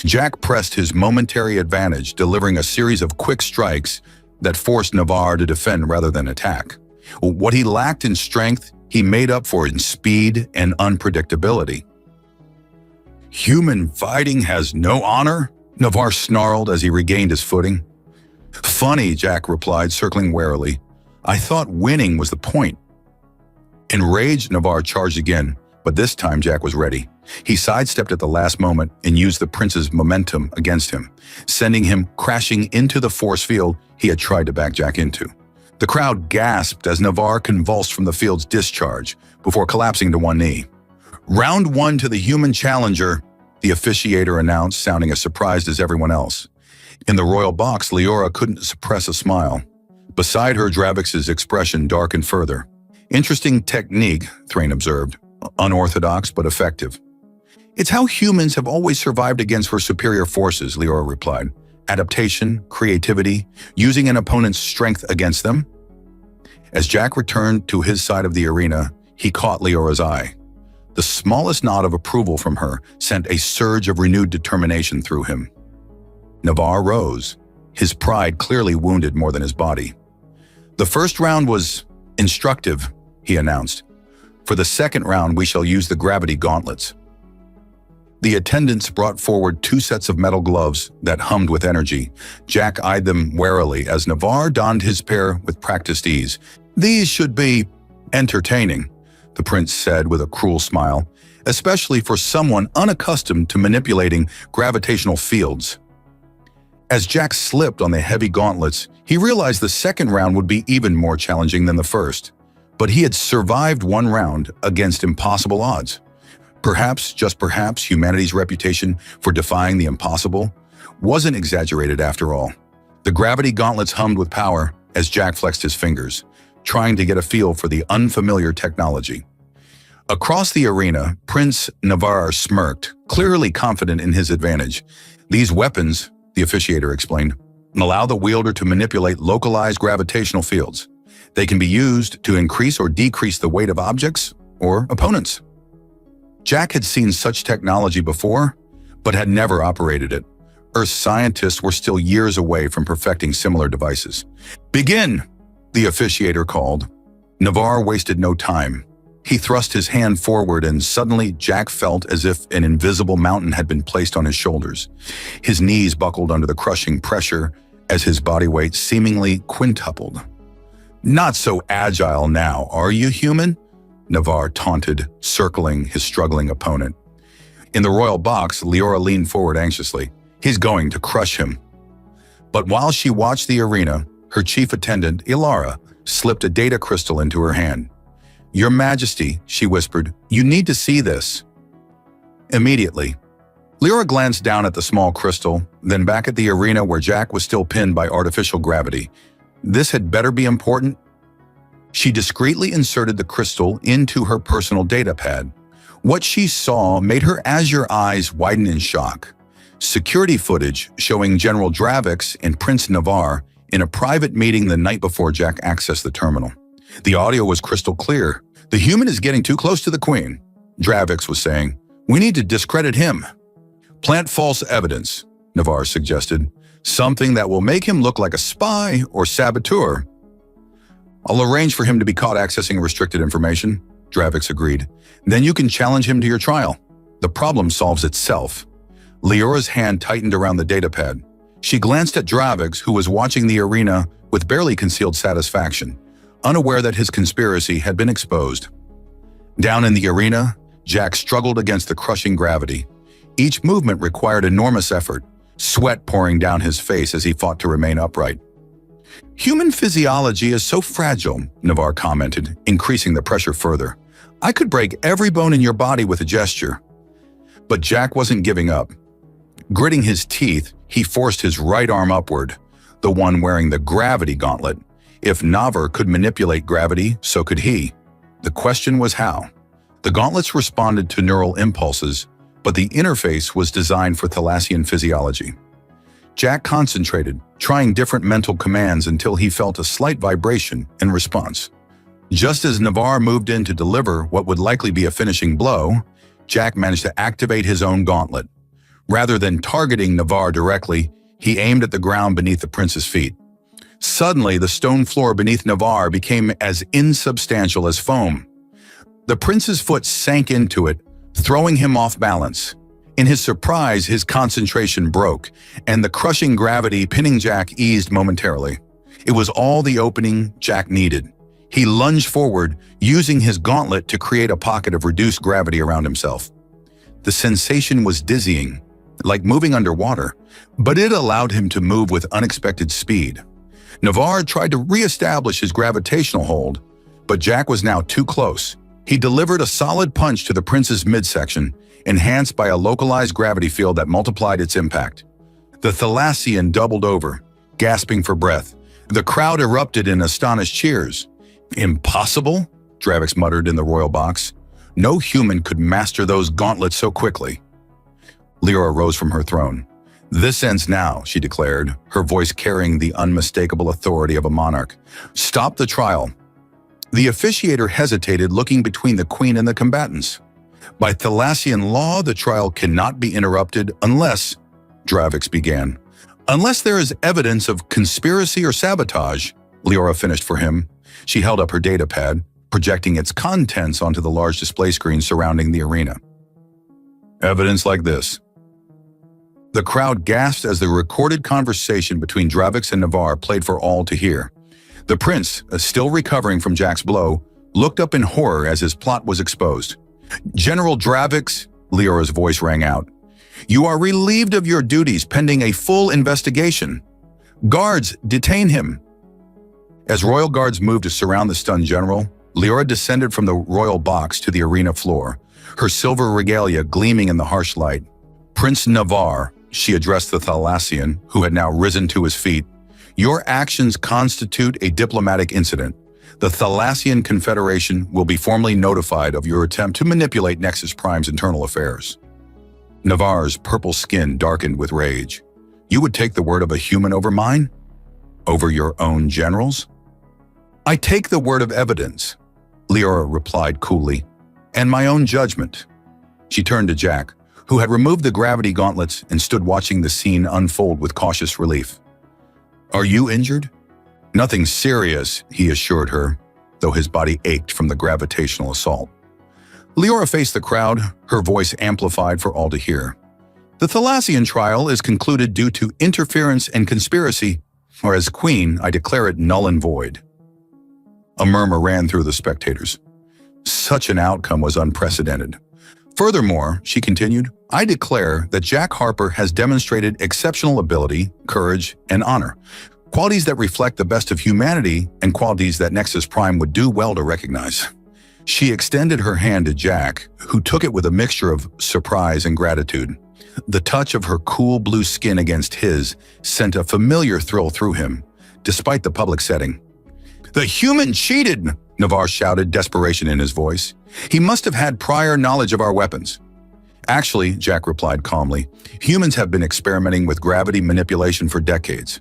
Jack pressed his momentary advantage, delivering a series of quick strikes that forced Navarre to defend rather than attack. What he lacked in strength, he made up for in speed and unpredictability. Human fighting has no honor? Navarre snarled as he regained his footing. Funny, Jack replied, circling warily. I thought winning was the point. Enraged, Navarre charged again, but this time Jack was ready. He sidestepped at the last moment and used the prince's momentum against him, sending him crashing into the force field he had tried to back Jack into. The crowd gasped as Navarre convulsed from the field's discharge before collapsing to one knee. Round 1 to the human challenger, the officiator announced, sounding as surprised as everyone else. In the royal box, Leora couldn't suppress a smile. Beside her, Dravix's expression darkened further. Interesting technique, Thrain observed. Unorthodox, but effective. It's how humans have always survived against her superior forces, Leora replied. Adaptation, creativity, using an opponent's strength against them. As Jack returned to his side of the arena, he caught Leora's eye. The smallest nod of approval from her sent a surge of renewed determination through him. Navarre rose, his pride clearly wounded more than his body. The first round was instructive, he announced. For the second round, we shall use the gravity gauntlets. The attendants brought forward 2 sets of metal gloves that hummed with energy. Jack eyed them warily as Navarre donned his pair with practiced ease. These should be entertaining, the prince said with a cruel smile, especially for someone unaccustomed to manipulating gravitational fields. As Jack slipped on the heavy gauntlets, he realized the second round would be even more challenging than the first. But he had survived one round against impossible odds. Perhaps, just perhaps, humanity's reputation for defying the impossible wasn't exaggerated after all. The gravity gauntlets hummed with power as Jack flexed his fingers, trying to get a feel for the unfamiliar technology. Across the arena, Prince Navarre smirked, clearly confident in his advantage. These weapons, the officiator explained, allow the wielder to manipulate localized gravitational fields. They can be used to increase or decrease the weight of objects or opponents. Jack had seen such technology before, but had never operated it. Earth's scientists were still years away from perfecting similar devices. Begin, the officiator called. Navarre wasted no time. He thrust his hand forward and suddenly Jack felt as if an invisible mountain had been placed on his shoulders. His knees buckled under the crushing pressure as his body weight seemingly quintupled. Not so agile now, are you, human? Navarre taunted, circling his struggling opponent. In the royal box, Leora leaned forward anxiously. He's going to crush him. But while she watched the arena, her chief attendant, Ilara, slipped a data crystal into her hand. "Your Majesty," she whispered, "you need to see this." Immediately, Leora glanced down at the small crystal, then back at the arena where Jack was still pinned by artificial gravity. This had better be important. She discreetly inserted the crystal into her personal data pad. What she saw made her azure eyes widen in shock. Security footage showing General Dravix and Prince Navarre in a private meeting the night before Jack accessed the terminal. The audio was crystal clear. "The human is getting too close to the Queen," Dravix was saying. "We need to discredit him." "Plant false evidence," Navarre suggested. "Something that will make him look like a spy or saboteur." "I'll arrange for him to be caught accessing restricted information," Dravix agreed. "Then you can challenge him to your trial. The problem solves itself." Leora's hand tightened around the datapad. She glanced at Dravix, who was watching the arena with barely concealed satisfaction, unaware that his conspiracy had been exposed. Down in the arena, Jack struggled against the crushing gravity. Each movement required enormous effort, sweat pouring down his face as he fought to remain upright. "Human physiology is so fragile," Navarre commented, increasing the pressure further. "I could break every bone in your body with a gesture." But Jack wasn't giving up. Gritting his teeth, he forced his right arm upward, the one wearing the gravity gauntlet. If Navarre could manipulate gravity, so could he. The question was how. The gauntlets responded to neural impulses, but the interface was designed for Thalassian physiology. Jack concentrated, trying different mental commands until he felt a slight vibration in response. Just as Navarre moved in to deliver what would likely be a finishing blow, Jack managed to activate his own gauntlet. Rather than targeting Navarre directly, he aimed at the ground beneath the prince's feet. Suddenly, the stone floor beneath Navarre became as insubstantial as foam. The prince's foot sank into it, throwing him off balance. In his surprise, his concentration broke, and the crushing gravity pinning Jack eased momentarily. It was all the opening Jack needed. He lunged forward, using his gauntlet to create a pocket of reduced gravity around himself. The sensation was dizzying, like moving underwater, but it allowed him to move with unexpected speed. Navarre tried to re-establish his gravitational hold, but Jack was now too close. He delivered a solid punch to the prince's midsection, enhanced by a localized gravity field that multiplied its impact. The Thalassian doubled over, gasping for breath. The crowd erupted in astonished cheers. "Impossible?" Dravix muttered in the royal box. "No human could master those gauntlets so quickly." Leora rose from her throne. "This ends now," she declared, her voice carrying the unmistakable authority of a monarch. "Stop the trial." The officiator hesitated, looking between the queen and the combatants. "By Thalassian law, the trial cannot be interrupted unless," Dravix began. "Unless there is evidence of conspiracy or sabotage," Leora finished for him. She held up her datapad, projecting its contents onto the large display screen surrounding the arena. "Evidence like this." The crowd gasped as the recorded conversation between Dravix and Navarre played for all to hear. The prince, still recovering from Jack's blow, looked up in horror as his plot was exposed. "General Dravix," Leora's voice rang out, "you are relieved of your duties pending a full investigation. Guards, detain him." As royal guards moved to surround the stunned general, Leora descended from the royal box to the arena floor, her silver regalia gleaming in the harsh light. "Prince Navarre," she addressed the Thalassian, who had now risen to his feet, "your actions constitute a diplomatic incident. The Thalassian Confederation will be formally notified of your attempt to manipulate Nexus Prime's internal affairs." Navarre's purple skin darkened with rage. "You would take the word of a human over mine? Over your own generals?" "I take the word of evidence," Leora replied coolly, "and my own judgment." She turned to Jack, who had removed the gravity gauntlets and stood watching the scene unfold with cautious relief. "Are you injured?" "Nothing serious," he assured her, though his body ached from the gravitational assault. Leora faced the crowd, her voice amplified for all to hear. "The Thalassian trial is concluded due to interference and conspiracy, or as queen, I declare it null and void." A murmur ran through the spectators. Such an outcome was unprecedented. Furthermore, she continued, I declare that Jack Harper has demonstrated exceptional ability, courage, and honor, qualities that reflect the best of humanity and qualities that Nexus Prime would do well to recognize. She extended her hand to Jack, who took it with a mixture of surprise and gratitude. The touch of her cool blue skin against his sent a familiar thrill through him, despite the public setting. "The human cheated!" Navarre shouted, desperation in his voice. "He must have had prior knowledge of our weapons." "Actually," Jack replied calmly, "humans have been experimenting with gravity manipulation for decades.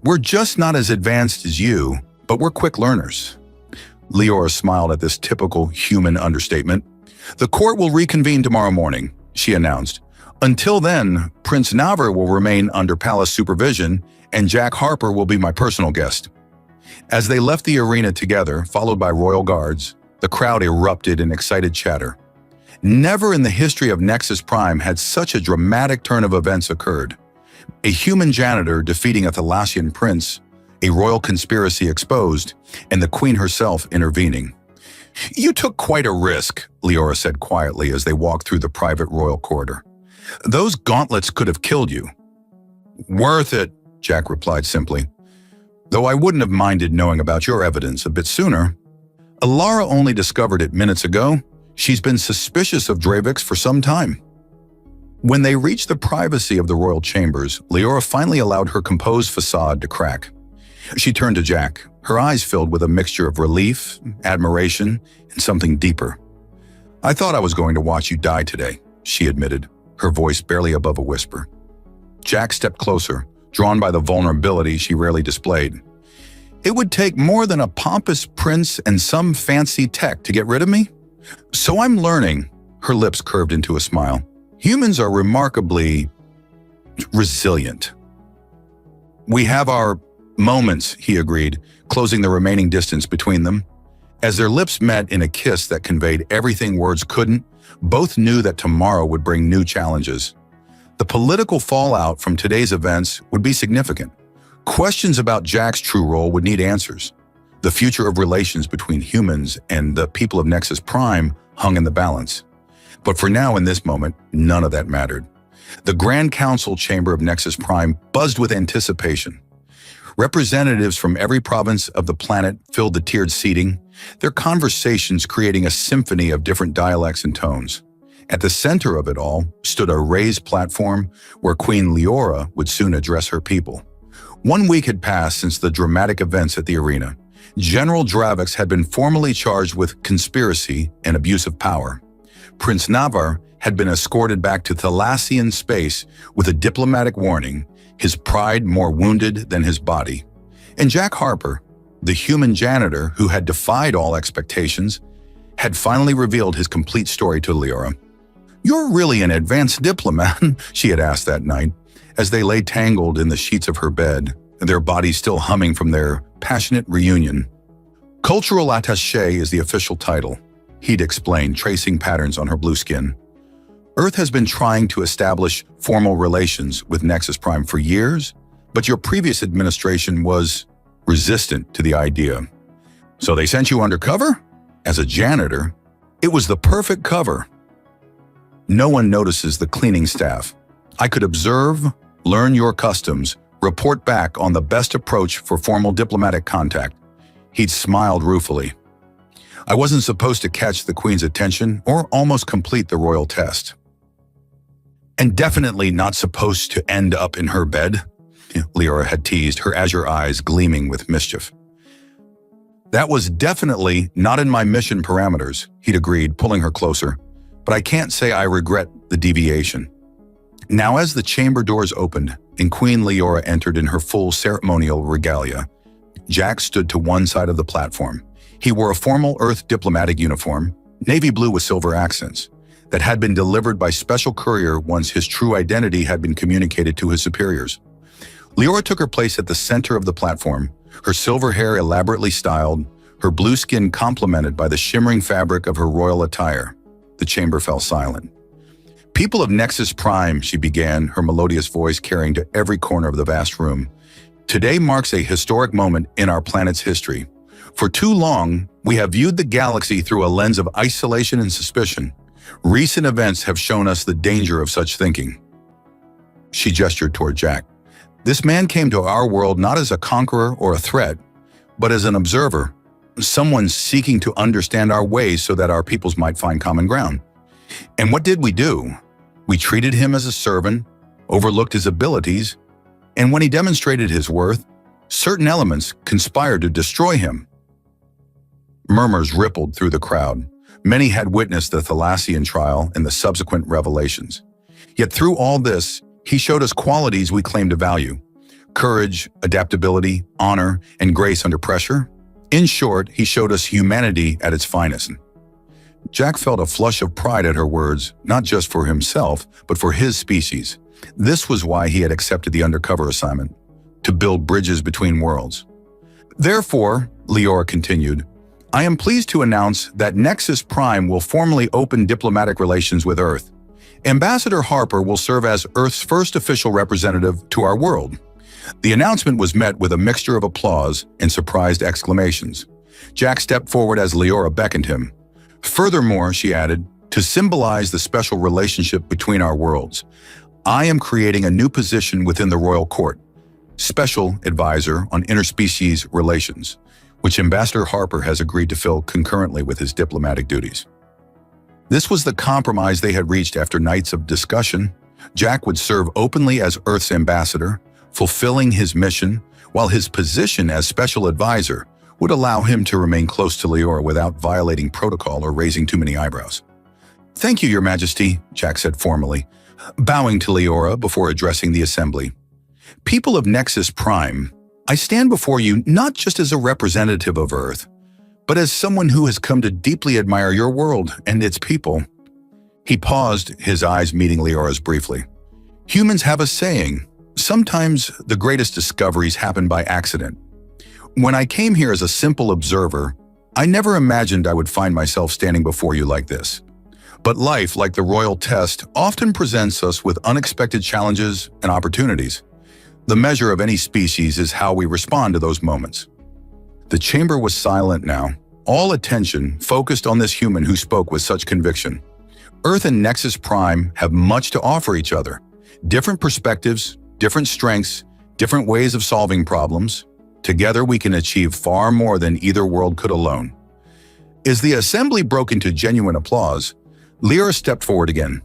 We're just not as advanced as you, but we're quick learners." Leora smiled at this typical human understatement. "The court will reconvene tomorrow morning," she announced. "Until then, Prince Navarre will remain under palace supervision, and Jack Harper will be my personal guest." As they left the arena together, followed by royal guards, the crowd erupted in excited chatter. Never in the history of Nexus Prime had such a dramatic turn of events occurred. A human janitor defeating a Thalassian prince, a royal conspiracy exposed, and the queen herself intervening. "You took quite a risk," Leora said quietly as they walked through the private royal corridor. "Those gauntlets could have killed you." "Worth it," Jack replied simply. "Though I wouldn't have minded knowing about your evidence a bit sooner. Alara only discovered it minutes ago. She's been suspicious of Dravix for some time." When they reached the privacy of the royal chambers, Leora finally allowed her composed facade to crack. She turned to Jack, her eyes filled with a mixture of relief, admiration, and something deeper. "I thought I was going to watch you die today," she admitted, her voice barely above a whisper. Jack stepped closer, drawn by the vulnerability she rarely displayed. "It would take more than a pompous prince and some fancy tech to get rid of me? So I'm learning," her lips curved into a smile. "Humans are remarkably resilient." "We have our moments," he agreed, closing the remaining distance between them. As their lips met in a kiss that conveyed everything words couldn't, both knew that tomorrow would bring new challenges. The political fallout from today's events would be significant. Questions about Jack's true role would need answers. The future of relations between humans and the people of Nexus Prime hung in the balance. But for now, in this moment, none of that mattered. The Grand Council chamber of Nexus Prime buzzed with anticipation. Representatives from every province of the planet filled the tiered seating, their conversations creating a symphony of different dialects and tones. At the center of it all stood a raised platform where Queen Leora would soon address her people. 1 week had passed since the dramatic events at the arena. General Dravix had been formally charged with conspiracy and abuse of power. Prince Navarre had been escorted back to Thalassian space with a diplomatic warning, his pride more wounded than his body. And Jack Harper, the human janitor who had defied all expectations, had finally revealed his complete story to Leora. "You're really an advanced diplomat," she had asked that night, as they lay tangled in the sheets of her bed, their bodies still humming from their passionate reunion. "Cultural attaché is the official title," he'd explained, tracing patterns on her blue skin. "Earth has been trying to establish formal relations with Nexus Prime for years, but your previous administration was resistant to the idea. So they sent you undercover? As a janitor, it was the perfect cover. No one notices the cleaning staff. I could observe, learn your customs, report back on the best approach for formal diplomatic contact." He'd smiled ruefully. "I wasn't supposed to catch the Queen's attention or almost complete the royal test. And definitely not supposed to end up in her bed," Leora had teased, her azure eyes gleaming with mischief. "That was definitely not in my mission parameters," he'd agreed, pulling her closer. "But I can't say I regret the deviation." Now, as the chamber doors opened and Queen Leora entered in her full ceremonial regalia, Jack stood to one side of the platform. He wore a formal Earth diplomatic uniform, navy blue with silver accents, that had been delivered by special courier once his true identity had been communicated to his superiors. Leora took her place at the center of the platform, her silver hair elaborately styled, her blue skin complemented by the shimmering fabric of her royal attire. The chamber fell silent. "People of Nexus Prime," she began, her melodious voice carrying to every corner of the vast room. "Today marks a historic moment in our planet's history. For too long, we have viewed the galaxy through a lens of isolation and suspicion. Recent events have shown us the danger of such thinking. She gestured toward Jack. This man came to our world not as a conqueror or a threat, but as an observer, someone seeking to understand our ways so that our peoples might find common ground. And what did we do? We treated him as a servant, overlooked his abilities, and when he demonstrated his worth, certain elements conspired to destroy him. Murmurs rippled through the crowd. Many had witnessed the Thalassian trial and the subsequent revelations. Yet through all this, he showed us qualities we claim to value: courage, adaptability, honor, and grace under pressure. In short, he showed us humanity at its finest. Jack felt a flush of pride at her words, not just for himself, but for his species. This was why he had accepted the undercover assignment, to build bridges between worlds. Therefore, Leora continued, I am pleased to announce that Nexus Prime will formally open diplomatic relations with Earth. Ambassador Harper will serve as Earth's first official representative to our world. The announcement was met with a mixture of applause and surprised exclamations. Jack stepped forward as Leora beckoned him. Furthermore, she added, to symbolize the special relationship between our worlds, I am creating a new position within the Royal Court, Special Advisor on Interspecies Relations, which Ambassador Harper has agreed to fill concurrently with his diplomatic duties. This was the compromise they had reached after nights of discussion. Jack would serve openly as Earth's ambassador, fulfilling his mission, while his position as special advisor would allow him to remain close to Leora without violating protocol or raising too many eyebrows. Thank you, Your Majesty, Jack said formally, bowing to Leora before addressing the assembly. People of Nexus Prime, I stand before you not just as a representative of Earth, but as someone who has come to deeply admire your world and its people. He paused, his eyes meeting Leora's briefly. Humans have a saying, sometimes the greatest discoveries happen by accident. When I came here as a simple observer, I never imagined I would find myself standing before you like this. But life, like the royal test, often presents us with unexpected challenges and opportunities. The measure of any species is how we respond to those moments. The chamber was silent now, all attention focused on this human who spoke with such conviction. Earth and Nexus Prime have much to offer each other. Different perspectives, different strengths, different ways of solving problems. Together we can achieve far more than either world could alone. As the assembly broke into genuine applause, Leora stepped forward again.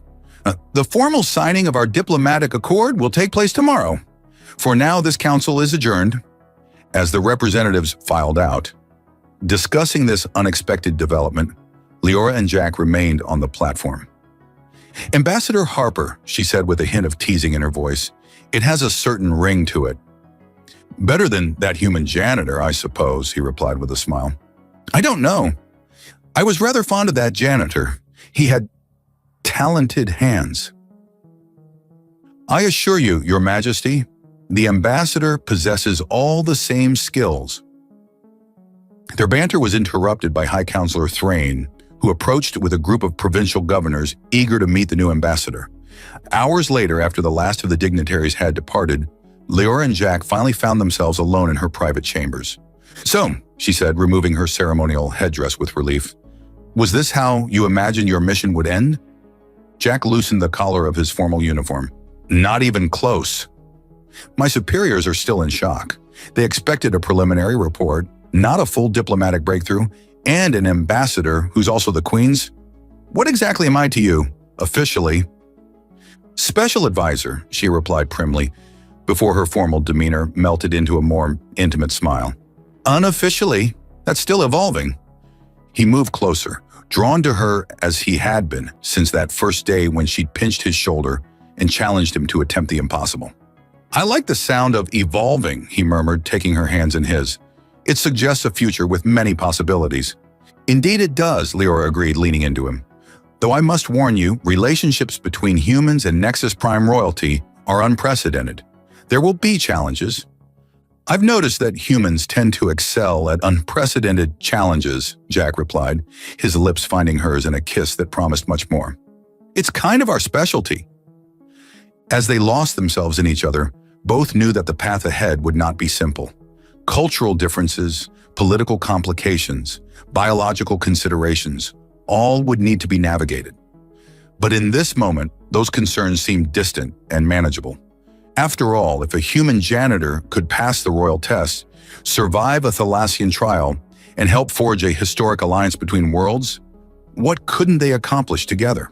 The formal signing of our diplomatic accord will take place tomorrow. For now, this council is adjourned. As the representatives filed out, discussing this unexpected development, Leora and Jack remained on the platform. Ambassador Harper, she said with a hint of teasing in her voice, it has a certain ring to it. Better than that human janitor, I suppose, he replied with a smile. I don't know. I was rather fond of that janitor. He had talented hands. I assure you, Your Majesty, the ambassador possesses all the same skills. Their banter was interrupted by High Counselor Thrain, who approached with a group of provincial governors eager to meet the new ambassador. Hours later, after the last of the dignitaries had departed, Leora and Jack finally found themselves alone in her private chambers. So, she said, removing her ceremonial headdress with relief, was this how you imagined your mission would end? Jack loosened the collar of his formal uniform. Not even close. My superiors are still in shock. They expected a preliminary report, not a full diplomatic breakthrough, and an ambassador who's also the Queen's. What exactly am I to you, officially? Special advisor, she replied primly, before her formal demeanor melted into a more intimate smile. Unofficially, that's still evolving. He moved closer, drawn to her as he had been since that first day when she'd pinched his shoulder and challenged him to attempt the impossible. I like the sound of evolving, he murmured, taking her hands in his. It suggests a future with many possibilities. Indeed it does, Leora agreed, leaning into him. Though I must warn you, relationships between humans and Nexus Prime royalty are unprecedented. There will be challenges. I've noticed that humans tend to excel at unprecedented challenges, Jack replied, his lips finding hers in a kiss that promised much more. It's kind of our specialty. As they lost themselves in each other, both knew that the path ahead would not be simple. Cultural differences, political complications, biological considerations, all would need to be navigated. But in this moment, those concerns seemed distant and manageable. After all, if a human janitor could pass the royal test, survive a Thalassian trial, and help forge a historic alliance between worlds, what couldn't they accomplish together?